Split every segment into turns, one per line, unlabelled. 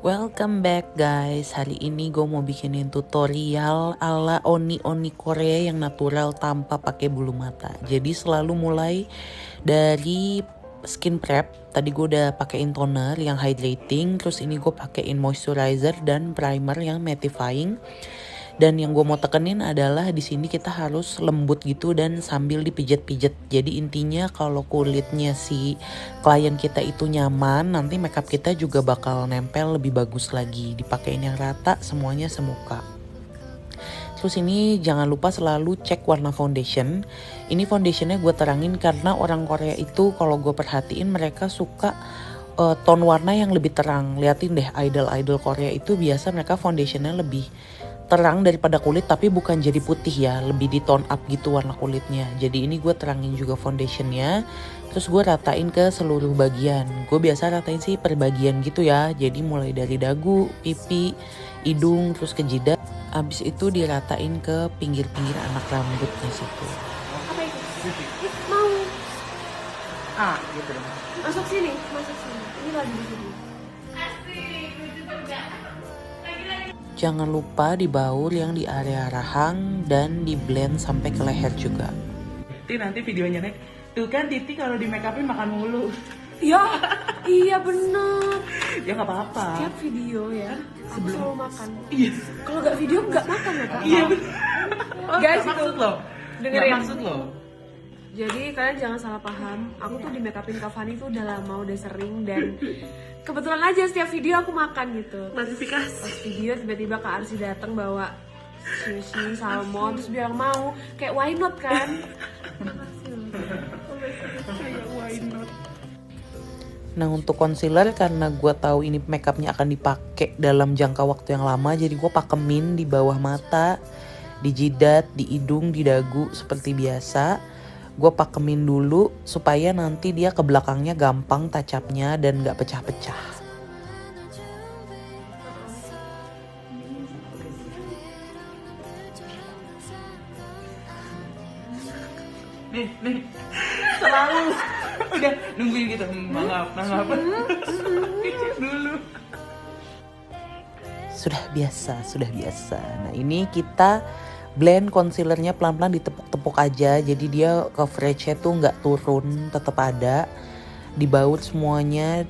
Welcome back guys. Hari ini gue mau bikinin tutorial ala oni-oni Korea yang natural tanpa pakai bulu mata. Jadi selalu mulai dari skin prep. Tadi gue udah pakein toner yang hydrating, terus ini gue pakein moisturizer dan primer yang mattifying. Dan yang gue mau tekenin adalah di sini kita harus lembut gitu dan sambil dipijet-pijet. Jadi intinya kalau kulitnya si klien kita itu nyaman, nanti makeup kita juga bakal nempel lebih bagus lagi. Dipakein yang rata semuanya semuka. Terus ini jangan lupa selalu cek warna foundation. Ini foundationnya gue terangin karena orang Korea itu kalau gue perhatiin mereka suka tone warna yang lebih terang. Liatin deh idol-idol Korea itu biasa mereka foundationnya lebih terang daripada kulit, tapi bukan jadi putih ya, lebih di tone up gitu warna kulitnya. Jadi ini gue terangin juga foundationnya, terus gue ratain ke seluruh bagian. Gue biasa ratain sih per bagian gitu ya, jadi mulai dari dagu, pipi, hidung, terus ke jidat. Abis itu diratain ke pinggir-pinggir anak rambutnya situ.
Apa itu? Mau
Gitu.
masuk sini. Ini lagi di sini.
Jangan lupa dibaur yang di area rahang dan di blend sampai ke leher juga.
Nanti videonya naik. Tuh kan Titi kalau di make upin makan mulu.
Iya bener.
Ya nggak apa-apa.
Tiap video ya, aku selalu makan.
Iya.
Kalau nggak video nggak makan ya kak.
Iya bener.
Guys,
Nggak maksud lo.
dengerin.
Nggak maksud lo.
Jadi kalian jangan salah paham. Aku tuh di make upin Kak Fani tuh udah lama, udah sering, dan kebetulan aja setiap video aku makan gitu.
Klasifikasi.
Pas video tiba-tiba Kak Arsi datang bawa sushi, salmon, terus bilang mau, kayak why not kan?
Kayak why not.
Nah untuk concealer karena gue tahu ini makeupnya akan dipakai dalam jangka waktu yang lama, jadi gue pakemin di bawah mata, di jidat, di hidung, di dagu seperti biasa. Gue pakemin dulu supaya nanti dia ke belakangnya gampang touch up-nya dan gak pecah-pecah.
Nih. Selalu. Udah nungguin gitu. Maaf. Dulu.
Sudah biasa. Nah ini kita blend concealernya pelan-pelan ditepuk-tepuk aja. Jadi dia coveragenya tuh nggak turun, tetap ada. Dibaur semuanya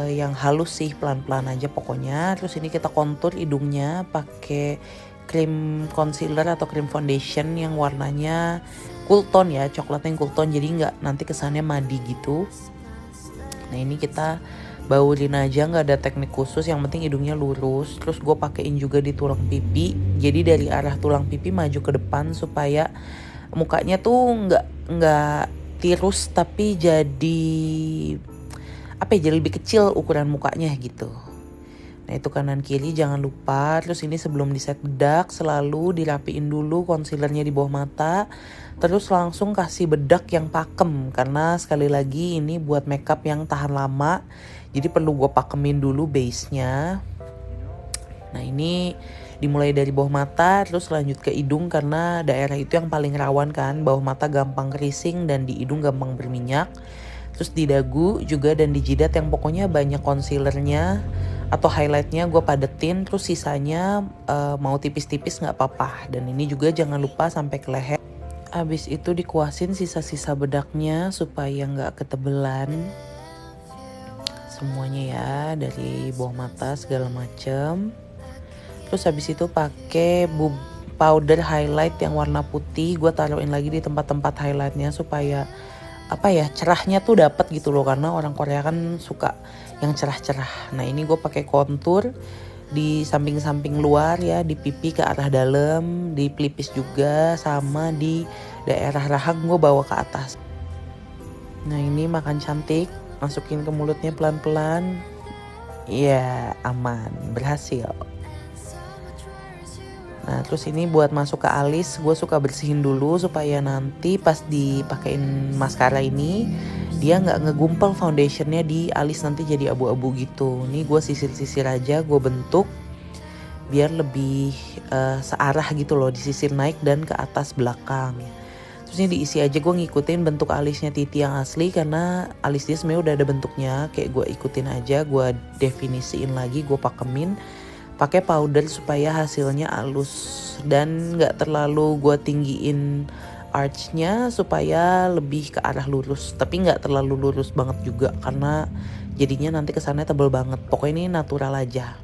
yang halus sih, pelan-pelan aja pokoknya. Terus ini kita kontur hidungnya pakai cream concealer atau cream foundation yang warnanya cool tone ya, coklatnya yang cool tone. Jadi nggak nanti kesannya madi gitu. Nah ini kita baurin aja, nggak ada teknik khusus, yang penting hidungnya lurus. Terus gue pakein juga di tulang pipi, jadi dari arah tulang pipi maju ke depan supaya mukanya tuh nggak tirus tapi jadi jadi lebih kecil ukuran mukanya gitu. Nah itu kanan kiri jangan lupa. Terus ini sebelum di set bedak selalu dirapiin dulu concealernya di bawah mata. Terus langsung kasih bedak yang pakem, karena sekali lagi ini buat makeup yang tahan lama. Jadi perlu gue pakemin dulu base-nya. Nah ini dimulai dari bawah mata terus lanjut ke hidung karena daerah itu yang paling rawan kan. Bawah mata gampang keriting dan di hidung gampang berminyak. Terus di dagu juga dan di jidat yang pokoknya banyak concealernya atau highlightnya gue padetin. Terus sisanya mau tipis-tipis gak apa-apa. Dan ini juga jangan lupa sampai ke leher. Abis itu dikuasin sisa-sisa bedaknya supaya gak ketebelan. Semuanya ya, dari bawah mata segala macem. Terus habis itu pakai powder highlight yang warna putih. Gue taruhin lagi di tempat-tempat highlightnya supaya cerahnya tuh dapat gitu loh, karena orang Korea kan suka yang cerah-cerah. Nah ini gue pakai kontur di samping-samping luar ya, di pipi ke arah dalam, di pelipis juga, sama di daerah rahang gue bawa ke atas. Nah ini makan cantik, masukin ke mulutnya pelan-pelan. Iya aman, berhasil. Nah terus ini buat masuk ke alis gue suka bersihin dulu supaya nanti pas dipakein maskara ini dia nggak ngegumpal foundationnya di alis, nanti jadi abu-abu gitu. Ini gue sisir-sisir aja, gue bentuk biar lebih searah gitu loh, disisir naik dan ke atas belakang. Terus ini diisi aja, gue ngikutin bentuk alisnya Titi yang asli karena alis dia sebenarnya udah ada bentuknya. Kayak gue ikutin aja, gue definisiin lagi, gue pakemin pakai powder supaya hasilnya halus dan nggak terlalu gue tinggiin archnya supaya lebih ke arah lurus, tapi nggak terlalu lurus banget juga karena jadinya nanti kesannya tebel banget. Pokoknya ini natural aja.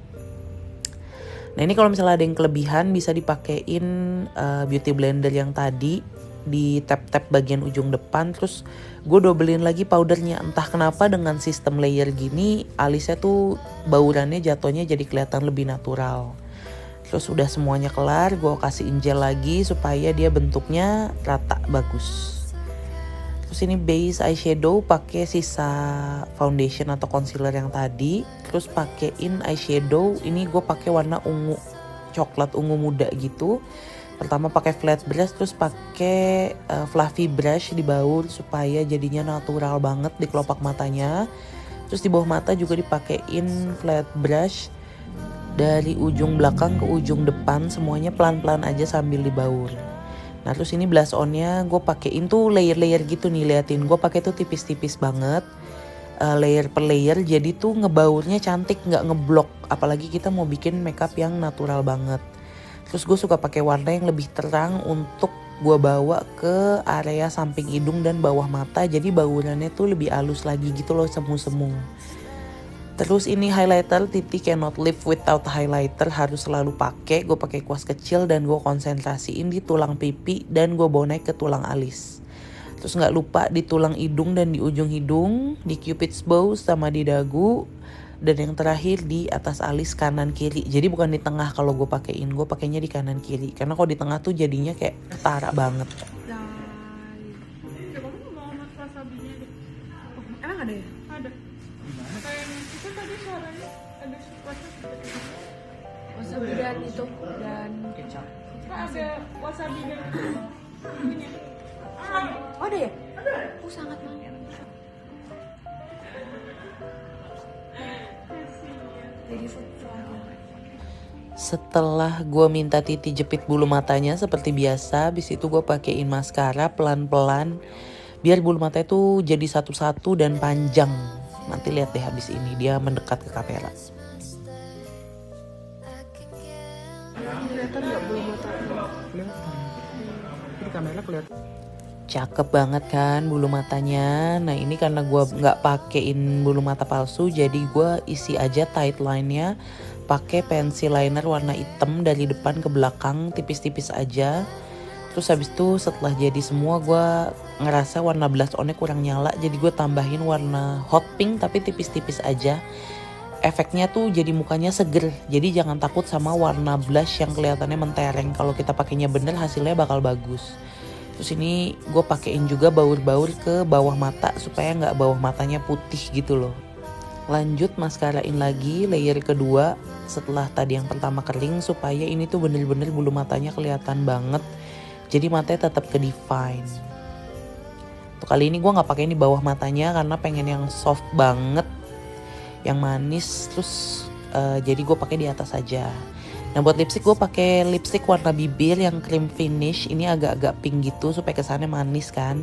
Nah ini kalau misalnya ada yang kelebihan bisa dipakein beauty blender yang tadi, di tap-tap bagian ujung depan, terus gue dobelin lagi powdernya. Entah kenapa dengan sistem layer gini alisnya tuh baurannya jatuhnya jadi kelihatan lebih natural. Terus udah semuanya kelar, gue kasihin gel lagi supaya dia bentuknya rata bagus. Terus ini base eyeshadow pakai sisa foundation atau concealer yang tadi. Terus pakein eyeshadow, ini gue pakai warna ungu, coklat ungu muda gitu. Pertama pakai flat brush, terus pakai fluffy brush di baut supaya jadinya natural banget di kelopak matanya. Terus di bawah mata juga dipakein flat brush dari ujung belakang ke ujung depan, semuanya pelan-pelan aja sambil dibaur. Nah terus ini blush onnya gue pakein tuh layer-layer gitu nih, liatin gue pakai tuh tipis-tipis banget, layer per layer, jadi tuh ngebaurnya cantik, nggak ngeblok. Apalagi kita mau bikin makeup yang natural banget. Terus gue suka pakai warna yang lebih terang untuk gue bawa ke area samping hidung dan bawah mata. Jadi baurannya tuh lebih halus lagi gitu loh, semu-semu. Terus ini highlighter, Titi cannot live without highlighter, harus selalu pakai. Gue pakai kuas kecil dan gue konsentrasiin di tulang pipi dan gue bawa naik ke tulang alis. Terus nggak lupa di tulang hidung dan di ujung hidung, di cupid's bow sama di dagu. Dan yang terakhir di atas alis kanan kiri. Jadi bukan di tengah kalau gue pakein, gue pakainya di kanan kiri. Karena kalau di tengah tuh jadinya kayak ketara banget.
Nah, ya kamu mau mas wasabinya deh. Oh, emang ada ya? Ada. Kayak itu tadi suaranya ada wasabi. Wasabi dan itu dan
Kecap.
ada wasabi dan ini. Oh, ada ya? Ada. Sangat banget.
Setelah gue minta Titi jepit bulu matanya seperti biasa, habis itu gue pakein maskara pelan-pelan biar bulu mata itu jadi satu-satu dan panjang. Nanti lihat deh habis ini dia mendekat ke kamera.
Kelihatan nggak bulu mata?
Kelihatan. Di kamera kelihatan.
Cakep banget kan bulu matanya. Nah ini karena gue nggak pakein bulu mata palsu, jadi gue isi aja tight line-nya pakai pensil liner warna hitam dari depan ke belakang, tipis-tipis aja. Terus habis itu setelah jadi semua, gue ngerasa warna blush on-nya kurang nyala, jadi gue tambahin warna hot pink tapi tipis-tipis aja. Efeknya tuh jadi mukanya seger. Jadi jangan takut sama warna blush yang kelihatannya mentereng. Kalau kita pakainya bener hasilnya bakal bagus. Terus ini gue pakein juga baur-baur ke bawah mata supaya nggak bawah matanya putih gitu loh. Lanjut maskarain lagi layer kedua setelah tadi yang pertama kering supaya ini tuh bener-bener bulu matanya kelihatan banget. Jadi matanya tetap ke define. Tuh kali ini gue nggak pakai ini bawah matanya karena pengen yang soft banget, yang manis. Terus jadi gue pakai di atas aja. Nah buat lipstick gue pakai lipstick warna bibir yang cream finish. Ini agak-agak pink gitu supaya kesannya manis kan.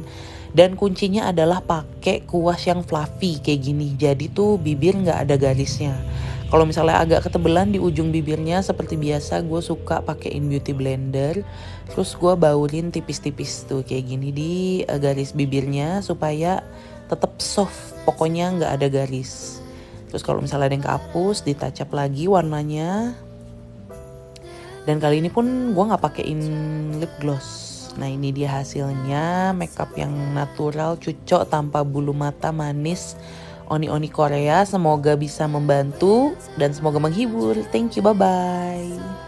Dan kuncinya adalah pakai kuas yang fluffy kayak gini. Jadi tuh bibir nggak ada garisnya. Kalau misalnya agak ketebelan di ujung bibirnya, seperti biasa gue suka pakein beauty blender. Terus gue baurin tipis-tipis tuh kayak gini di garis bibirnya supaya tetap soft. Pokoknya nggak ada garis. Terus kalau misalnya ada yang kehapus, ditacap lagi warnanya. Dan kali ini pun gue nggak pakein lip gloss. Nah ini dia hasilnya, makeup yang natural, cucok tanpa bulu mata, manis, oni-oni Korea. Semoga bisa membantu dan semoga menghibur. Thank you, bye-bye.